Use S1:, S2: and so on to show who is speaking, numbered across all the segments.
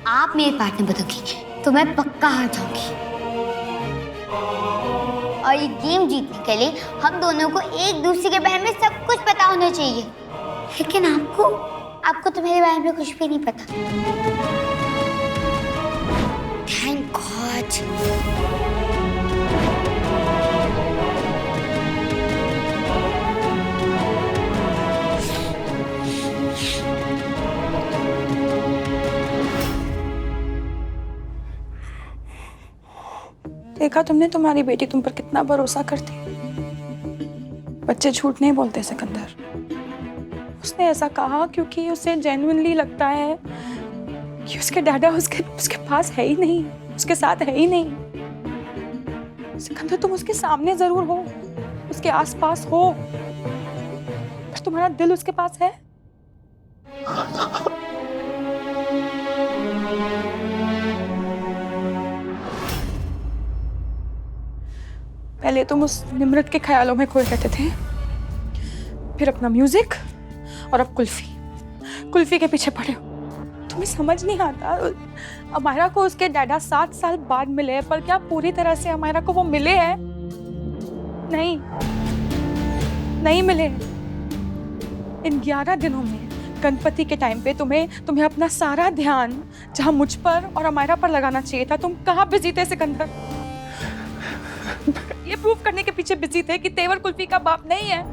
S1: आप मेरे पार्टनर बनोगी तो मैं पक्का हार जाऊंगी। और ये गेम जीतने के लिए हम दोनों को एक दूसरे के बारे में सब कुछ पता होना चाहिए। लेकिन आपको तो मेरे बारे में कुछ भी नहीं पता। Thank God.
S2: देखा तुमने, तुम्हारी बेटी तुम पर कितना भरोसा करती। बच्चे झूठ नहीं बोलते सिकंदर। उसने ऐसा कहा क्योंकि उसे जेन्युइनली लगता है कि उसके डैडा उसके पास है ही नहीं, उसके साथ है ही नहीं। सिकंदर, तुम उसके सामने जरूर हो, उसके आसपास हो, पर तुम्हारा दिल उसके पास है। पहले तुम उस निम्रत के ख्यालों में खोए रहते थे, फिर अपना म्यूजिक, और अब कुल्फी के पीछे पड़े हो। तुम्हें समझ नहीं आता, अमायरा को उसके डैडा 7 साल बाद मिले, पर क्या पूरी तरह से अमायरा को वो मिले हैं? नहीं मिले। इन 11 दिनों में गणपति के टाइम पे तुम्हें अपना सारा ध्यान जहां मुझ पर और अमायरा पर लगाना चाहिए था, तुम कहाँ बिजी थे सिकंदर? ये प्रूव करने के पीछे बिजी थे कि तेवर कुल्फी का बाप नहीं है।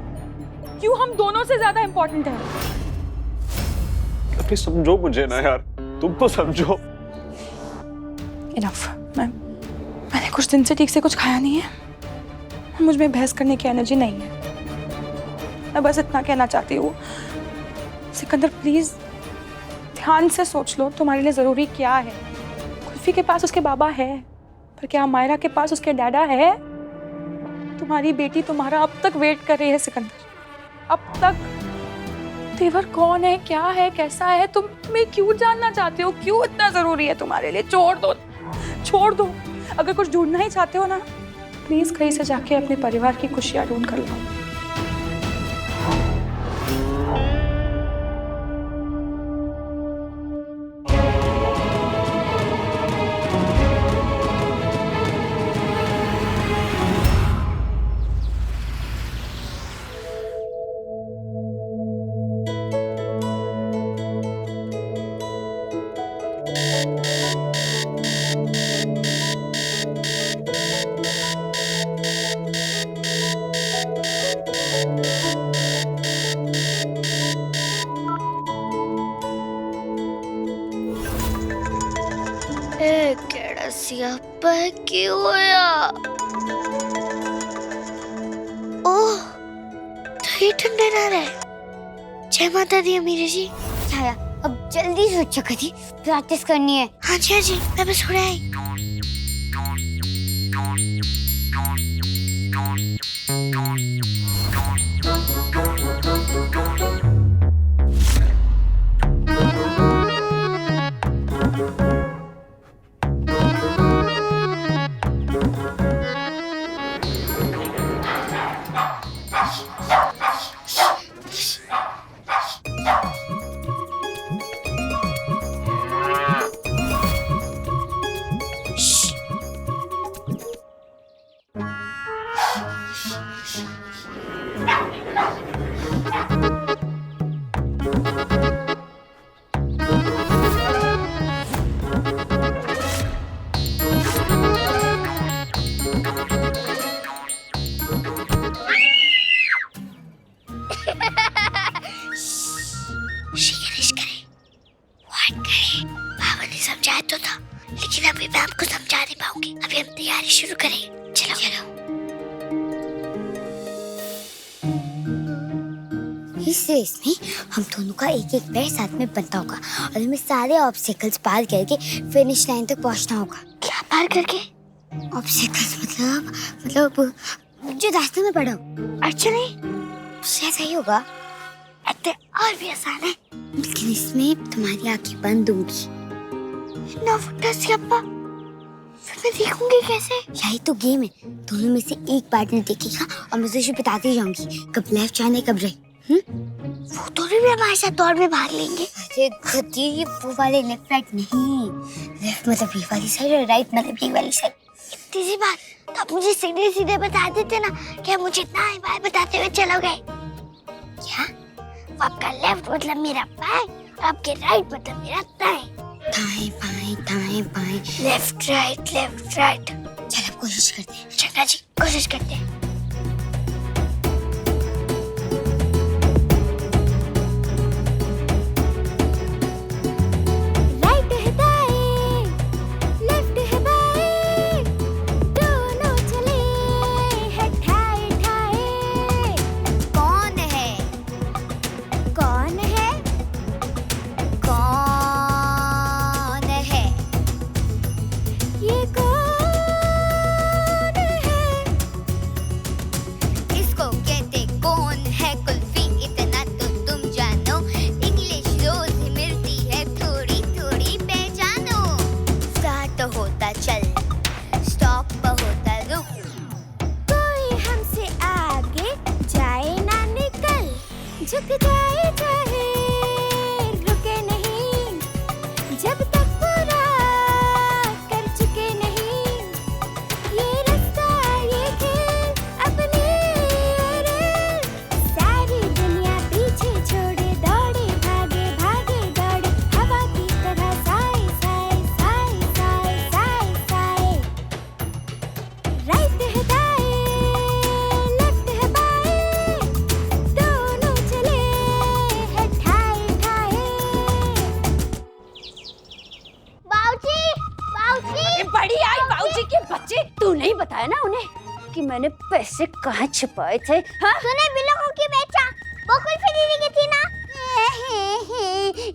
S2: क्यों हम दोनों से ज्यादा इंपॉर्टेंट है?
S3: अभी समझो मुझे ना यार, तुम तो समझो।
S2: इनफ। मैंने कुछ दिन से ठीक से कुछ खाया नहीं है। मुझ में बहस करने की एनर्जी नहीं है। मैं बस इतना कहना चाहती हूँ, सिकंदर प्लीज ध्यान से सोच लो, तुम्हारे लिए जरूरी क्या है। कुल्फी के पास उसके बाबा है, पर क्या मायरा के पास उसके डैडा है? तुम्हारी बेटी तुम्हारा अब तक वेट कर रही है सिकंदर, अब तक। तेवर कौन है, क्या है, कैसा है, तुम्हें क्यों जानना चाहते हो? क्यों इतना जरूरी है तुम्हारे लिए? छोड़ दो। अगर कुछ ढूंढना ही चाहते हो ना, प्लीज कहीं से जाके अपने परिवार की खुशियां ढूंढ कर लाओ।
S1: केड़ा सियापा है, क्यों होया? ओह, दही ठंडे ना रहे। जय माता दी अमीरी जी। छाया, अब जल्दी से अच्छा करी, प्रैक्टिस करनी है। हाँ जी, मैं बस हो रहा है। समझाया तो था, लेकिन अभी मैं आपको समझा नहीं पाऊंगी। अभी हम तैयारी शुरू करें। चलो। इस रेस में हम दोनों का एक पैर साथ में बनता होगा और हमें सारे ऑब्स्टेकल्स पार करके फिनिश लाइन तक पहुंचना होगा। क्या पार करके? ऑब्स्टेकल्स मतलब जो रास्ते में पड़ा हो। अच्छा नहीं, शायद सही होगा। और भी आसान है, लेकिन इसमें तुम्हारी आंखें बंद होंगी। ना सियापा, फिर मैं देखूंगी कैसे? यही तो गेम है। दोनों में से एक पार्टनर देखेगा और मैं उसे बताती जाऊंगी कब लेफ्ट जाने कब राइट। वो तो भी हमारे साथ दौड़ में भाग लेंगे। अरे गधी, वो वाले लेफ्ट राइट नहीं, लेफ्ट मतलब ये वाली साइड और राइट मतलब ये वाली साइड। इतनी सी बात तो आप मुझे सीधे सीधे बता देते ना, क्या मुझे इतना बार बताते हुए चलो गए क्या? वो आपका लेफ्ट मतलब मेरा बाएं और आपके राइट मतलब मेरा दाएं। दाएं बाएं दाएं बाएं, लेफ्ट राइट लेफ्ट राइट। चल अब कोशिश करते हैं। चंगा जी कोशिश करते हैं। झुक जाए चाहे रुके नहीं, जब तक पूरा कर चुके नहीं। ये रास्ता ये खेल अपने सारी दुनिया पीछे छोड़े दौड़े भागे भागे दौड़े हवा की तरह साए साए साए साए साए साए। राइट है दाएं लेफ्ट है बाएं, दोनों चले हैं ठाए ठाए। बाऊजी बाऊजी,
S4: बड़ी आई बाबूजी के बच्चे, तू नहीं बताया ना उन्हें कि मैंने पैसे कहाँ छुपाए थे? हाँ?
S1: तूने बिल्लों की बेचा, वो कुल्फी दीदी की थी ना?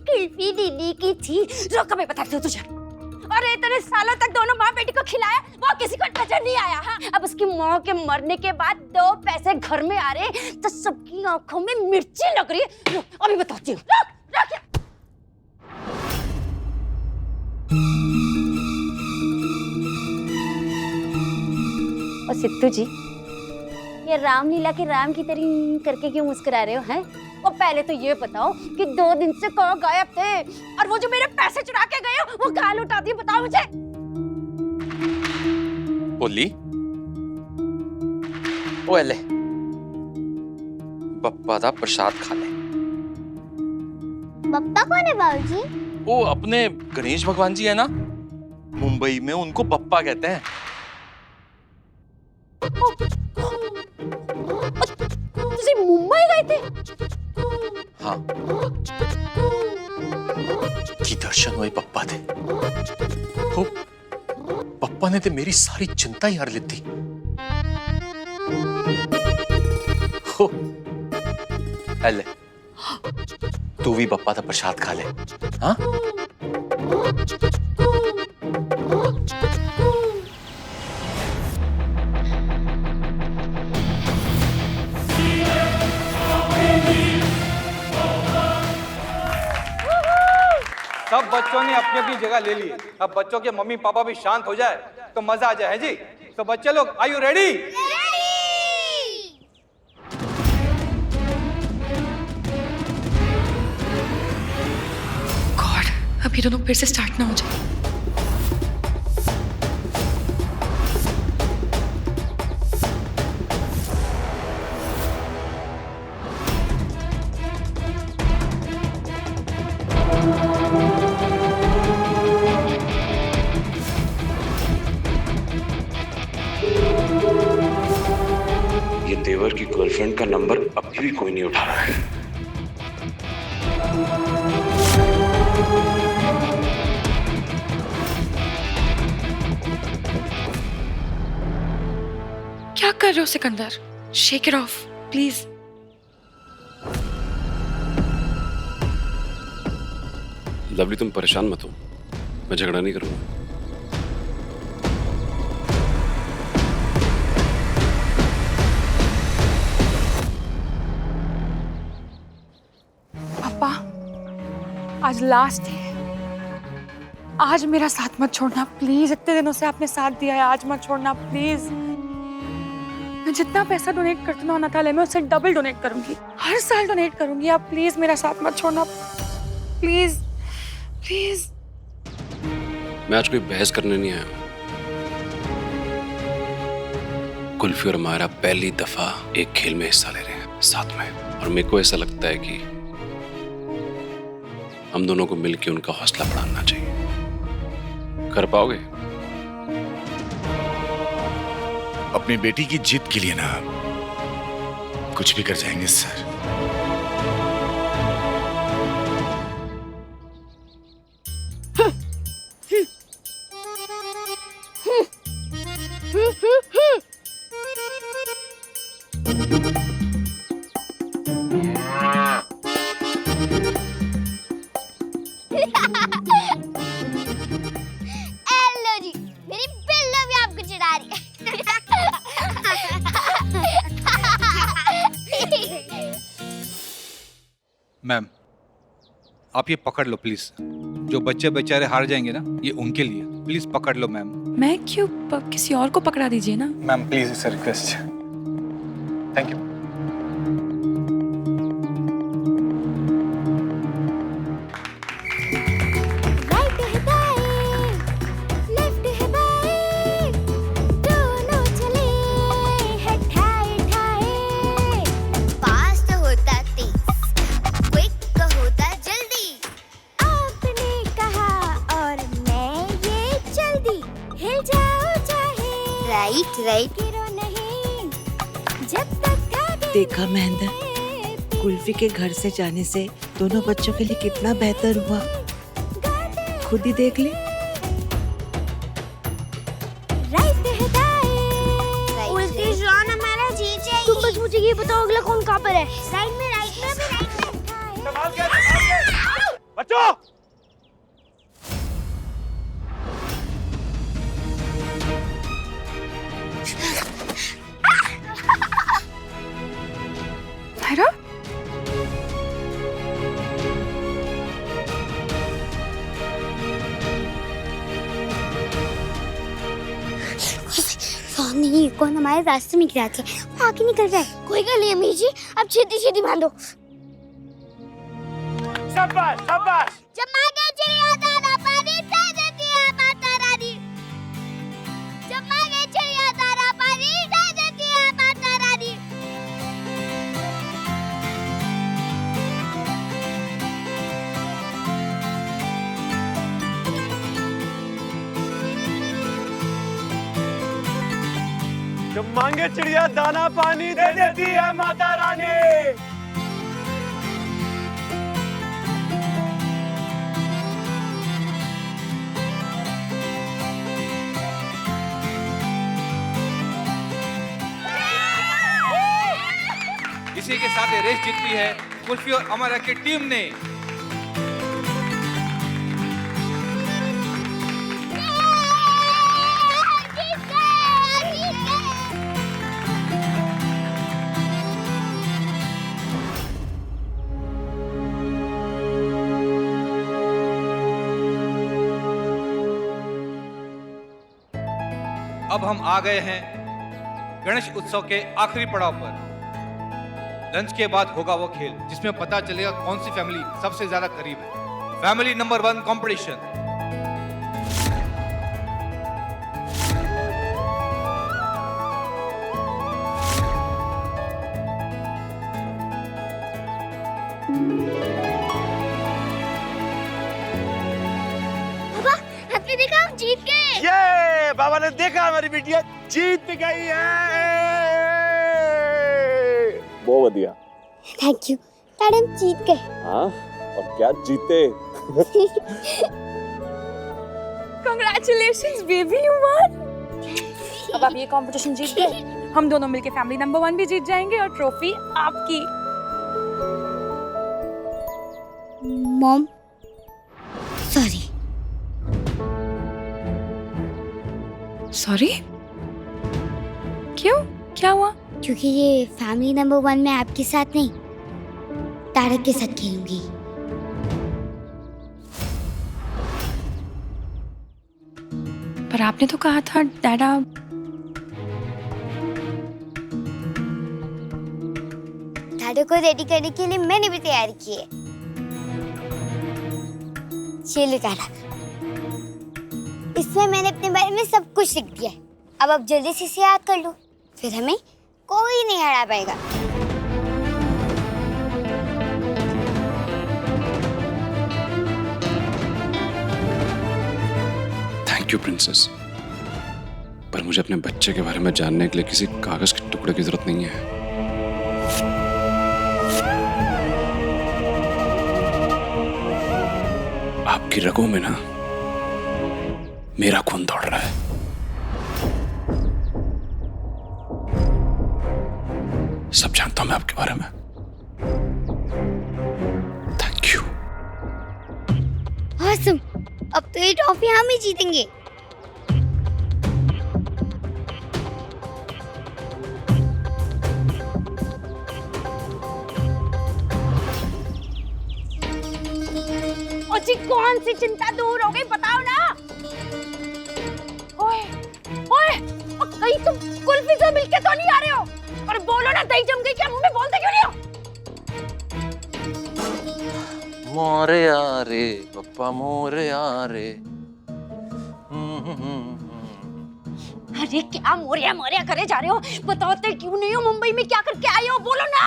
S4: कुल्फी दीदी की थी। रोक, मैं बताती हूँ तुझे। अरे इतने सालों तक दोनों माँ बेटी को खिलाया, वो किसी को नजर नहीं आया। हाँ? अब उसकी माँ के मरने के बाद 2 पैसे घर में आ रहे तो सबकी आंखों में मिर्ची लग रही है। रुक, अभी बताती हूँ। रुक, रुक। और सिद्धू जी, ये रामलीला के राम की तरह करके क्यों मुस्कुरा रहे हो हैं? और पहले तो ये बताओ कि 2 दिन से कहाँ गायब थे, और वो जो मेरे पैसे चुरा के गए हो वो कहाँ लुटा दिए, बताओ मुझे।
S5: बोली ओ एले बप्पा दा प्रसाद खा ले।
S1: बप्पा कौन है बाबूजी?
S5: वो अपने गणेश भगवान जी है ना, मुंबई में उनको बप्पा कहते हैं।
S4: तुझे मुंबई गए थे?
S5: हाँ, की दर्शन हुए पप्पा थे। हो, पप्पा ने तो मेरी सारी चिंता ही हर ली थी। हो, एले, तू भी पप्पा का प्रसाद खा ले। हाँ?
S6: सब बच्चों ने अपनी अपनी जगह ले ली है। अब बच्चों के मम्मी पापा भी शांत हो जाए तो मजा आ जाए। है जी? तो बच्चे लोग, आर यू रेडी?
S2: गॉड, अब ये दोनों फिर से स्टार्ट ना हो जाए।
S7: ये देवर की गर्लफ्रेंड का नंबर अभी भी कोई नहीं उठा रहा है।
S2: क्या कर रहे हो Sikandar? Shake it of please.
S7: Lovely तुम परेशान मत हो, मैं झगड़ा नहीं करूंगा।
S2: पापा, आज लास्ट है। आज मेरा साथ मत छोड़ना प्लीज। इतने दिनों से आपने साथ दिया है, आज मत छोड़ना प्लीज। मैं जितना पैसा डोनेट करती हूँ अनाथालय में, उससे डबल डोनेट करूंगी। हर साल डोनेट करूंगी। आप प्लीज मेरा साथ मत छोड़ना, प्लीज प्लीज।
S7: मैं आज कोई बहस करने नहीं आया हूं। कुल्फी और हमारा पहली दफा एक खेल में हिस्सा ले रहे हैं साथ में, और मेरे को ऐसा लगता है कि हम दोनों को मिलकर उनका हौसला बढ़ाना चाहिए। कर पाओगे?
S8: अपनी बेटी की जीत के लिए ना कुछ भी कर जाएंगे सर।
S1: हेलो जी, मेरी बिल्लो भी आपको चिढ़ा रही है।
S6: मैम, आप ये पकड़ लो प्लीज। जो बच्चे बेचारे हार जाएंगे ना, ये उनके लिए, प्लीज पकड़ लो मैम।
S2: मैं क्यों किसी और को पकड़ा दीजिए ना।
S6: Ma'am please, it's a request. Thank you.
S1: Right.
S9: देखा महेंद्र, कुल्फी के घर से जाने से दोनों बच्चों के लिए कितना बेहतर हुआ, खुद ही देख ले।
S1: उल्टी जॉन हमारा जीत जाएगी। तुम बस मुझे ये बताओ अगला कौन कहाँ पर है? राइट में
S3: बच्चों,
S2: तायरा,
S1: नहीं, कौन हमारे रास्ते में गिरा के वो आगे निकल रहा है। कोई गल नहीं अम्मी जी, अब छेती बांधो।
S3: शाबाश शाबाश।
S1: जमा के चिड़िया दाना पानी दे देती है माता रानी। जमा के चिड़िया दाना पानी दे देती है माता रानी।
S3: जब मांगे चिड़िया दाना पानी दे देती है माता रानी।
S6: इसी के साथ ये रेस जीती है कुल्फी और अमरा की टीम ने। अब हम आ गए हैं गणेश उत्सव के आखिरी पड़ाव पर। लंच के बाद होगा वो खेल जिसमें पता चलेगा कौन सी फैमिली सबसे ज्यादा करीब है। Family number 1 competition.
S1: पापा, आपने देखा हम जीत गए।
S3: ये बाबा ने देखा हमारी बिटिया जीत गई है। बहुत बढ़िया।
S1: थैंक यू डैड, हम जीत गए।
S3: हाँ, और क्या जीते।
S2: Congratulations baby, you won। अब आप ये कंपटीशन जीत गए, हम दोनों मिलके फैमिली नंबर 1 भी जीत जाएंगे और ट्रॉफी आपकी।
S1: Mom, sorry.
S2: सॉरी? क्यों, क्या हुआ?
S1: क्योंकि ये फैमिली नंबर 1 में आपके साथ नहीं, तारक के साथ खेलूंगी।
S2: पर आपने तो कहा था डैडा।
S1: कार्डों को रेडी करने के लिए मैंने भी तैयारी की है। ये लो कार्ड, इसमें मैंने अपने बारे में सब कुछ लिख दिया है। अब आप जल्दी से इसे याद कर लो, फिर हमें कोई नहीं हरा पाएगा।
S7: थैंक यू प्रिंसेस, पर मुझे अपने बच्चे के बारे में जानने के लिए किसी कागज के टुकड़े की जरूरत नहीं है। आपकी रगों में ना मेरा खून दौड़ रहा है। सब जानता हूं मैं आपके बारे में। Thank you.
S1: ऑसम, अब तो ये ट्रॉफी हम ही जीतेंगे।
S4: और जी कौन सी चिंता दूर हो गई बताओ ना। ओए ओए, कहीं तुम कुल्फी से मिलके तो नहीं आ रहे हो? और बोलो ना, दही जम गई क्या मुंह में, बोलते क्यों नहीं हो?
S5: मोरे आरे पप्पा मोरे आरे।
S4: अरे क्या मोरिया मोरिया करे जा रहे हो? बताते क्यों नहीं हो? मुंबई में क्या करके आए हो, बोलो ना।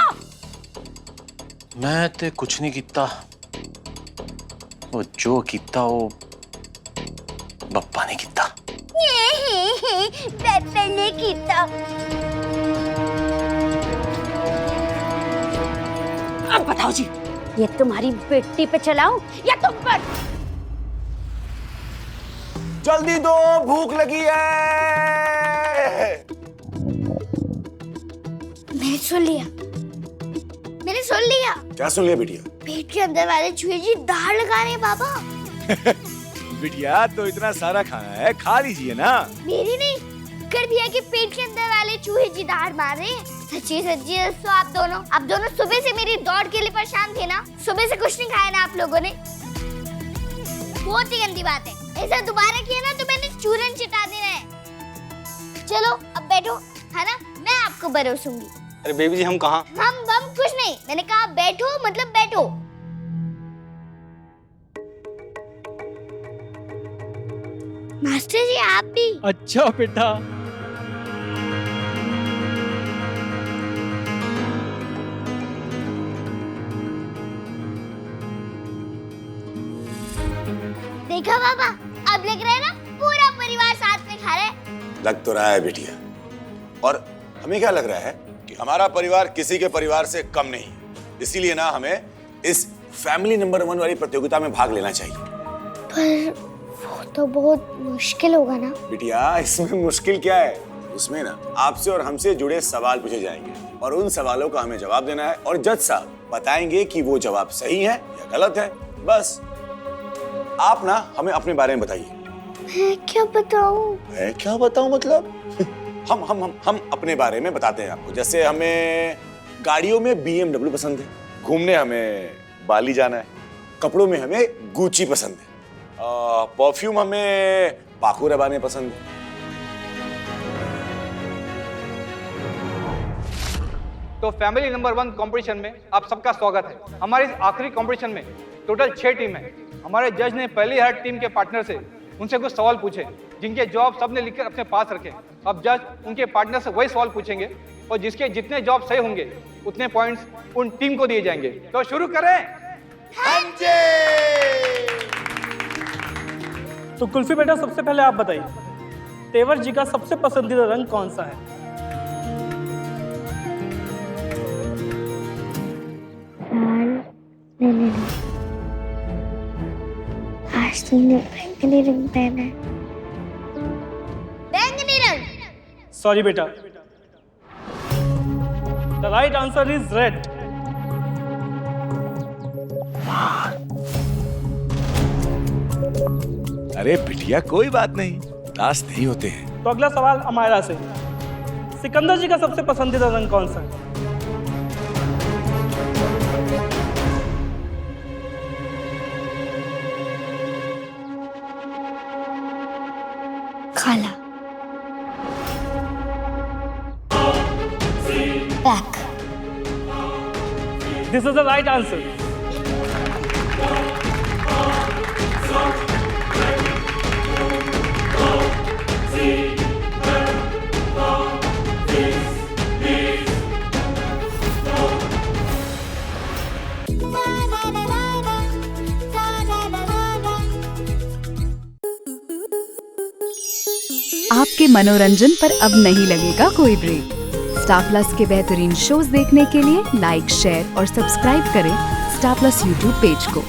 S5: मैं ते कुछ नहीं किता, वो जो किता वो बप्पा ने किता।
S4: बेटे ने किता। अब बताओ जी, ये तुम्हारी बेटी पे चलाऊं या तुम पर?
S3: जल्दी दो, भूख लगी है।
S1: मैंने सुन लिया, मैंने सुन लिया।
S8: क्या सुन लिया बिटिया?
S1: पेट के अंदर वाले चूहे जी दाढ़ लगा रहे हैं बाबा।
S3: बिटिया तो इतना सारा खाना है, खा लीजिए ना।
S1: मेरी नहीं, कर भैया के पेट के अंदर वाले चूहे जी दाढ़ मार रहे हैं। सच्ची सच्ची तो आप दोनों सुबह से मेरी दौड़ के लिए परेशान थे ना। सुबह से कुछ नहीं खाया ना आप लोगों ने। बहुत ही गंदी बात है, ऐसा दोबारा किया ना तो मैंने चूरन चिटा देना है। चलो अब बैठो, है ना, मैं आपको बरोसूंगी।
S3: अरे बेबी जी हम कहाँ?
S1: हम कुछ नहीं, मैंने कहा बैठो मतलब बैठो। मास्टर जी आप भी।
S3: अच्छा बेटा।
S1: देखा बाबा, अब लग रहा है ना पूरा परिवार साथ में खा रहा है।
S8: लग तो रहा है बिटिया, और हमें क्या लग रहा है कि हमारा परिवार किसी के परिवार से कम नहीं है। इसीलिए ना हमें इस फैमिली नंबर 1 वाली प्रतियोगिता में भाग लेना चाहिए।
S1: पर वो तो बहुत मुश्किल होगा ना।
S8: बिटिया इसमें मुश्किल क्या है? उसमें ना आपसे और हमसे जुड़े सवाल पूछे जाएंगे और उन सवालों का हमें जवाब देना है, और जज साहब बताएंगे कि वो जवाब सही है या गलत है। बस आप ना हमें अपने बारे में बताइए।
S1: मैं क्या बताऊं?
S8: मैं क्या बताऊं मतलब? हम अपने बारे में बताते हैं आपको। जैसे हमें गाड़ियों में BMW पसंद है, घूमने हमें बाली जाना है, कपड़ों में हमें गुची पसंद है, परफ्यूम हमें पाकू रबाने पसंद है।
S6: तो फैमिली नंबर 1 कंपटीशन में आप सबका स्वागत है। हमारे इस आखिरी कंपटीशन में टोटल 6 टीम है। हमारे जज ने पहले हर टीम के पार्टनर से उनसे कुछ सवाल पूछे, जिनके जवाब सबने लिखकर अपने पास रखे। अब जज उनके पार्टनर से वही सवाल पूछेंगे और जिसके जितने जवाब सही होंगे उतने पॉइंट्स उन टीम को दिए जाएंगे। तो शुरू करें।
S10: तो कुल्फी बेटा, सबसे पहले आप बताइए, तेवर जी का सबसे पसंदीदा रंग कौन सा है?
S1: नहीं, आज तुमने बैंगनी रंग पहना है। बैंगनी रंग।
S10: सॉरी बेटा, the right answer is red.
S8: अरे बिटिया कोई बात नहीं, उदास नहीं होते हैं।
S10: तो अगला सवाल अमायरा से, सिकंदर जी का सबसे पसंदीदा रंग कौन सा है?
S1: काला। Black.
S10: This is the right answer.
S11: आपके मनोरंजन पर अब नहीं लगेगा कोई ब्रेक। स्टार प्लस के बेहतरीन शोज देखने के लिए लाइक, शेयर और सब्सक्राइब करें स्टार प्लस यूट्यूब पेज को।